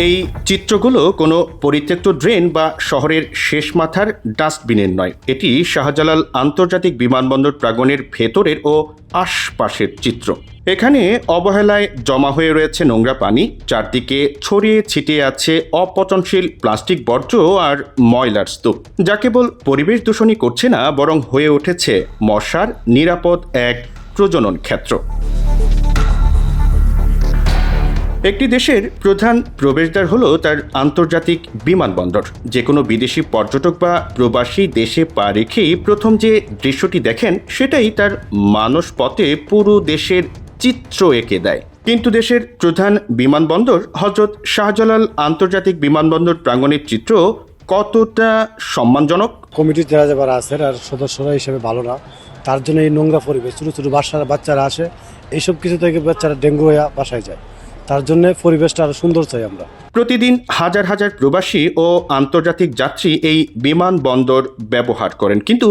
এই চিত্রগুলো কোনো পরিত্যক্ত ড্রেন বা শহরের শেষ মাথার ডাস্টবিনের নয়। এটি শাহজালাল আন্তর্জাতিক বিমানবন্দর প্রাঙ্গণের ভেতরের ও আশপাশের চিত্র। এখানে অবহেলায় জমা হয়ে রয়েছে নোংরা পানি, চারদিকে ছড়িয়ে ছিটিয়ে আছে অপচনশীল প্লাস্টিক বর্জ্য আর ময়লার স্তূপ, যা কেবল পরিবেশ দূষণই করছে না, বরং হয়ে উঠেছে মশার নিরাপদ এক প্রজনন ক্ষেত্র। একটি দেশের প্রধান প্রবেশদ্বার হলো তার আন্তর্জাতিক বিমানবন্দর। যে কোনো বিদেশি পর্যটক বা প্রবাসী দেশে পা রেখেই প্রথম যে দৃশ্যটি দেখেন, সেটাই তার মানসপথে পুরো দেশের চিত্র এঁকে দেয়। কিন্তু দেশের প্রধান বিমানবন্দর হজরত শাহজালাল আন্তর্জাতিক বিমানবন্দর প্রাঙ্গণের চিত্র কতটা সম্মানজনক? কমিটির যারা আছে আর সদস্যরা হিসেবে ভালো না, তার জন্য এই নোংরা পরিবেশ, ছোটো ছোটো বাচ্চারা আসে, এইসব কিছু থেকে বাচ্চারা ডেঙ্গু হয়ে বাসায় যায়। তার জন্য পরিবেশটা আরো সুন্দর চাই আমরা। প্রতিদিন হাজার হাজার প্রবাসী ও আন্তর্জাতিক যাত্রী এই বিমানবন্দর ব্যবহার করেন, কিন্তু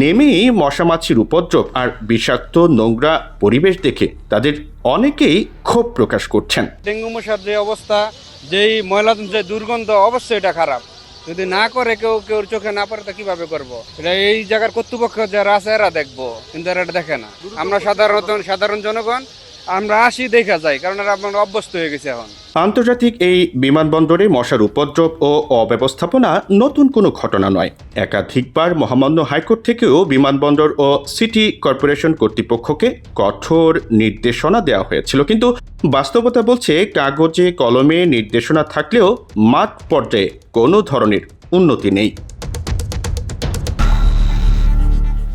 নেমেই মশামাছির উপদ্রব আর বিষাক্ত নোংরা পরিবেশ দেখে তাদের অনেকেই ক্ষোভ প্রকাশ করছেন। ডেঙ্গু মশার যে অবস্থা, যেই ময়লা যে দুর্গন্ধ, অবশ্যই এটা খারাপ। যদি না করে কেউ চোখে না পড়ে তা কিভাবে করবো? এটা এই জায়গার কর্তৃপক্ষ যারা আছে এরা দেখবো, কিন্তু এরা এটা দেখে না। আমরা সাধারণ জনগণ আমরা আসি দেখা যাই, কারণ আমরা অভ্যস্ত হয়ে গেছি এখন। আন্তর্জাতিক এই বিমানবন্দরে মশার উপদ্রব ও অব্যবস্থাপনা নতুন কোনো ঘটনা নয়। একাধিকবার মহামান্য হাইকোর্ট থেকেও বিমানবন্দর ও সিটি কর্পোরেশন কর্তৃপক্ষকে কঠোর নির্দেশনা দেওয়া হয়েছিল, কিন্তু বাস্তবতা বলছে কাগজে কলমে নির্দেশনা থাকলেও মাঠ পর্যায়ে কোনো ধরনের উন্নতি নেই।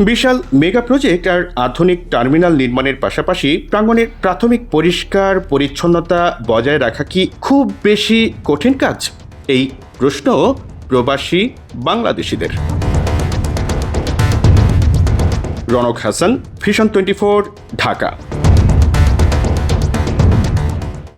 বিশাল মেগা প্রজেক্ট আর আধুনিক টার্মিনাল নির্মাণের পাশাপাশি প্রাঙ্গণের প্রাথমিক পরিষ্কার পরিচ্ছন্নতা বজায় রাখা কি খুব বেশি কঠিন কাজ? এই প্রশ্ন প্রবাসী বাংলাদেশিদের। রনক হাসান, ভিশন 24, ঢাকা।